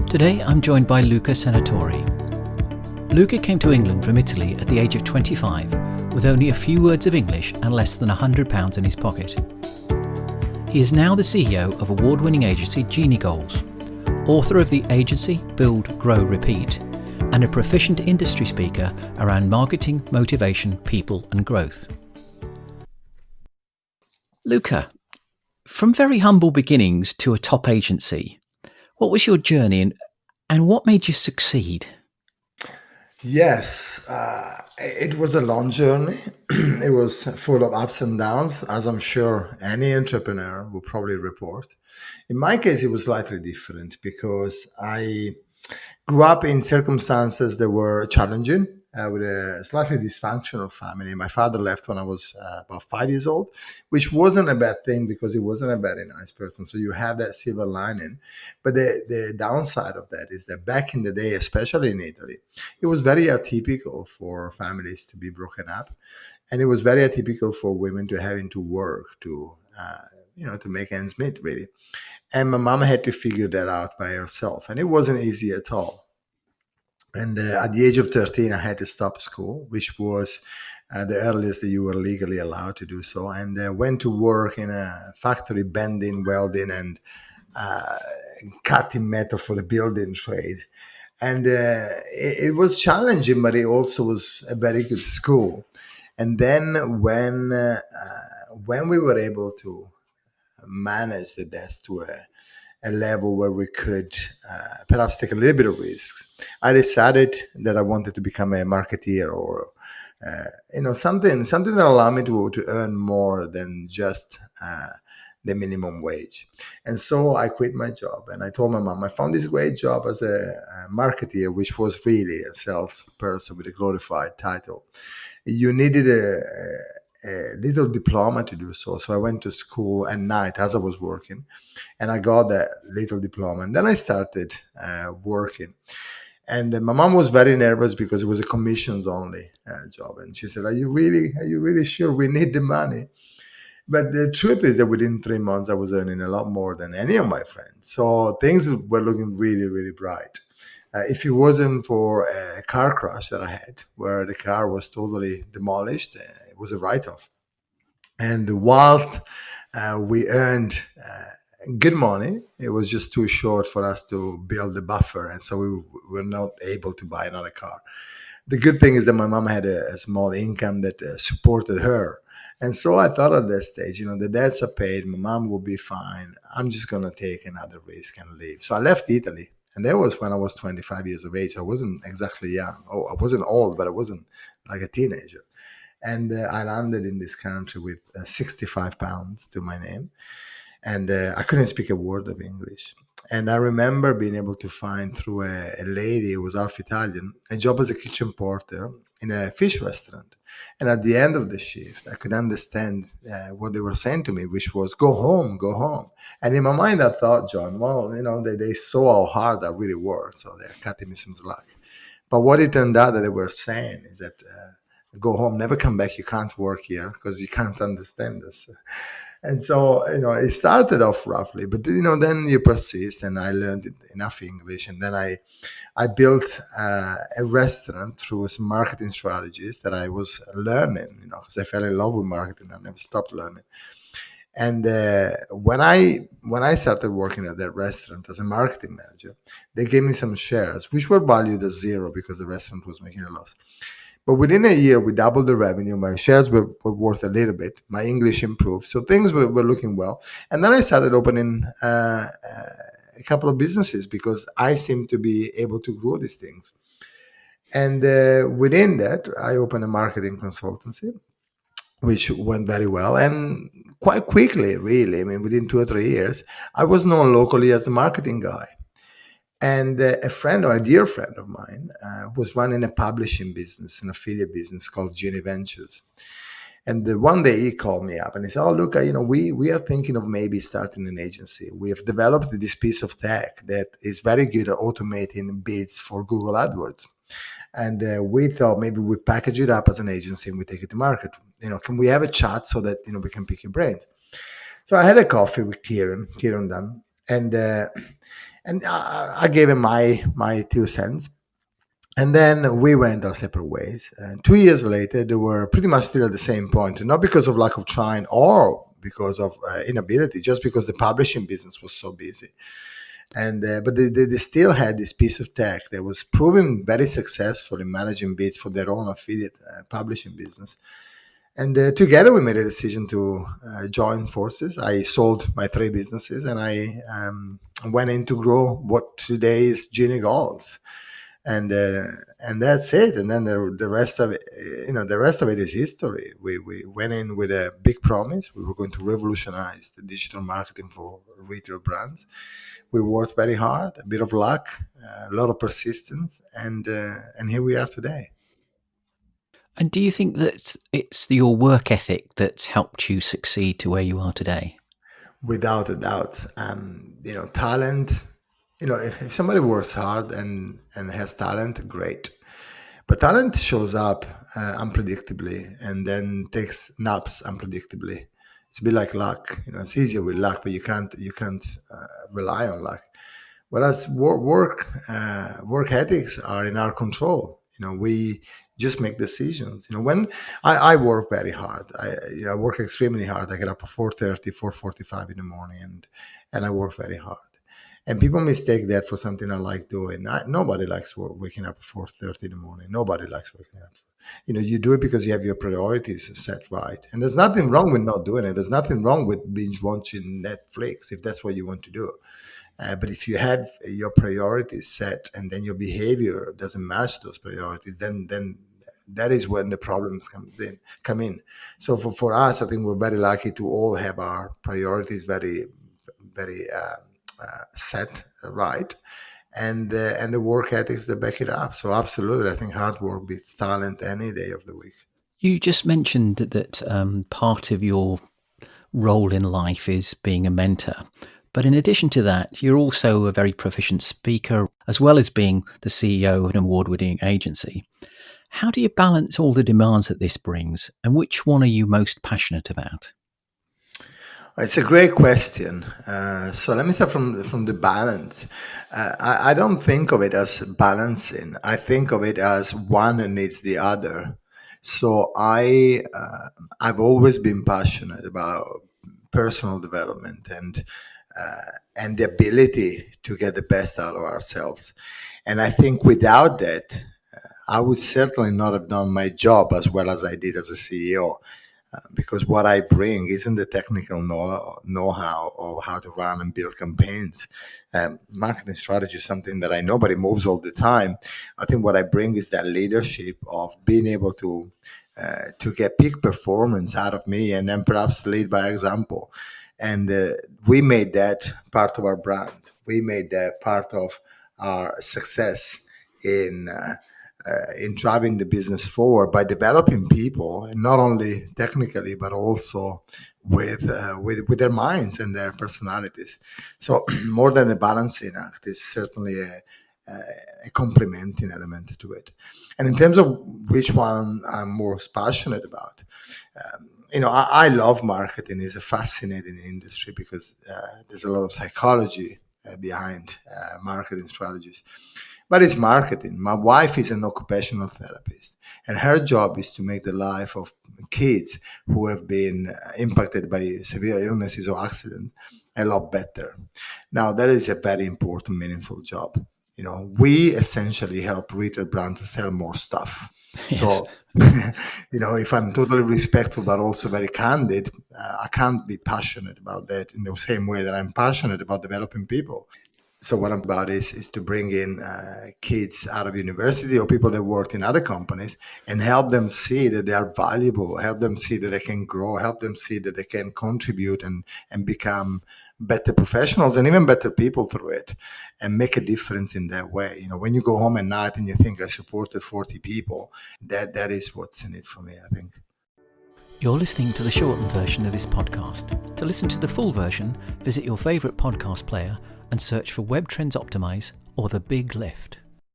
Today I'm joined by Luca Senatore. Luca came to England from Italy at the age of 25 with only a few words of English and less than £100 in his pocket. He is now the CEO of award-winning agency Genie Goals, author of the agency Build, Grow, Repeat, and a proficient industry speaker around marketing, motivation, people and growth. Luca, from very humble beginnings to a top agency, what was your journey and what made you succeed? Yes, it was a long journey. It was full of ups and downs, as I'm sure any entrepreneur will probably report. In my case, it was slightly different because I grew up in circumstances that were challenging with a slightly dysfunctional family. My father left when I was about 5 years old, which wasn't a bad thing because he wasn't a very nice person. So you have that silver lining. But the downside of that is that back in the day, especially in Italy, it was very atypical for families to be broken up. And it was very atypical for women to having to work to make ends meet, really. And my mom had to figure that out by herself. And it wasn't easy at all. And at the age of 13, I had to stop school, which was the earliest that you were legally allowed to do so. And went to work in a factory bending, welding, and uh, cutting metal for the building trade. And it was challenging, but it also was a very good school. And then when we were able to manage the desk to a level where we could perhaps take a little bit of risks, I decided that I wanted to become a marketeer or something that allowed me to earn more than just the minimum wage. And so I quit my job and I told my mom I found this great job as a marketeer, which was really a salesperson with a glorified title. You needed a little diploma to do so. So I went to school at night as I was working, and I got that little diploma. And then I started working. And my mom was very nervous because it was a commissions only job. And she said, are you really sure we need the money? But the truth is that within 3 months, I was earning a lot more than any of my friends. So things were looking really, really bright. If it wasn't for a car crash that I had, where the car was totally demolished, it was a write-off. And whilst we earned good money, it was just too short for us to build the buffer. And so we were not able to buy another car. The good thing is that my mom had a small income that supported her. And so I thought at that stage, the debts are paid, my mom will be fine. I'm just going to take another risk and leave. So I left Italy. And that was when I was 25 years of age. I wasn't exactly young. Oh, I wasn't old, but I wasn't like a teenager. And I landed in this country with 65 pounds to my name. And I couldn't speak a word of English. And I remember being able to find through a lady who was half Italian a job as a kitchen porter in a fish restaurant. And at the end of the shift, I could understand what they were saying to me, which was, go home, go home. And in my mind, I thought, John, well, they saw how hard I really worked, so they're cutting me some slack. But what it turned out that they were saying is that go home, never come back. You can't work here because you can't understand us. And so, it started off roughly, but, then you persist, and I learned enough English. And then I built a restaurant through some marketing strategies that I was learning, because I fell in love with marketing. I never stopped learning. And when I started working at that restaurant as a marketing manager, they gave me some shares, which were valued as zero because the restaurant was making a loss. But within a year, we doubled the revenue. My shares were worth a little bit. My English improved. So things were looking well. And then I started opening a couple of businesses because I seemed to be able to grow these things. And within that, I opened a marketing consultancy, which went very well. And quite quickly, really, within 2 or 3 years, I was known locally as the marketing guy. And a dear friend of mine, was running a publishing business, an affiliate business called Genie Ventures. And one day he called me up and he said, oh, Luca, we are thinking of maybe starting an agency. We have developed this piece of tech that is very good at automating bids for Google AdWords. And we thought maybe we package it up as an agency and we take it to market. Can we have a chat so that, we can pick your brains? So I had a coffee with Kieran Dunn. And I gave him my 2 cents. And then we went our separate ways. And 2 years later, they were pretty much still at the same point, not because of lack of trying or because of inability, just because the publishing business was so busy. And but they still had this piece of tech that was proven very successful in managing bids for their own affiliate publishing business. And together we made a decision to join forces. I sold my 3 businesses and I went in to grow what today is Genie Goals. And that's it. And then the rest of it, the rest of it is history. We went in with a big promise. We were going to revolutionize the digital marketing for retail brands. We worked very hard, a bit of luck, a lot of persistence, and here we are today. And do you think that it's your work ethic that's helped you succeed to where you are today? Without a doubt. Talent. If somebody works hard and has talent, great. But talent shows up unpredictably and then takes naps unpredictably. It's a bit like luck. It's easier with luck, but you can't rely on luck. Whereas work ethics are in our control. We just make decisions. When I work very hard, I work extremely hard. I get up at 4:30, 4:45 in the morning, and I work very hard. And people mistake that for something I like doing. Nobody likes waking up at 4:30 in the morning. Nobody likes waking up. You do it because you have your priorities set right. And there's nothing wrong with not doing it. There's nothing wrong with binge watching Netflix if that's what you want to do. But if you have your priorities set and then your behavior doesn't match those priorities, then that is when the problems come in. So for us, I think we're very lucky to all have our priorities very, very set right, and the work ethics that back it up. So absolutely, I think hard work beats talent any day of the week. You just mentioned that part of your role in life is being a mentor. But in addition to that, you're also a very proficient speaker, as well as being the CEO of an award-winning agency. How do you balance all the demands that this brings, and which one are you most passionate about? It's a great question. So let me start from the balance. I don't think of it as balancing. I think of it as one needs the other. So I've always been passionate about personal development and the ability to get the best out of ourselves. And I think without that, I would certainly not have done my job as well as I did as a CEO. Because what I bring isn't the technical know-how of how to run and build campaigns. Marketing strategy is something that I know, but it moves all the time. I think what I bring is that leadership of being able to get peak performance out of me and then perhaps lead by example. And we made that part of our brand. We made that part of our success in driving the business forward by developing people, and not only technically but also with their minds and their personalities. So more than a balancing act, is certainly a complementing element to it. And in terms of which one I'm most passionate about, I love marketing. It's a fascinating industry because there's a lot of psychology behind marketing strategies. But it's marketing. My wife is an occupational therapist, and her job is to make the life of kids who have been impacted by severe illnesses or accidents a lot better. Now, that is a very important, meaningful job. We essentially help retail brands sell more stuff. Yes. So, if I'm totally respectful but also very candid, I can't be passionate about that in the same way that I'm passionate about developing people. So what I'm about is to bring in kids out of university or people that worked in other companies and help them see that they are valuable, help them see that they can grow, help them see that they can contribute and become better professionals and even better people through it and make a difference in that way. When you go home at night and you think I supported 40 people, that is what's in it for me, I think. You're listening to the shortened version of this podcast. To listen to the full version, visit your favourite podcast player and search for Webtrends Optimize or The Big Lift.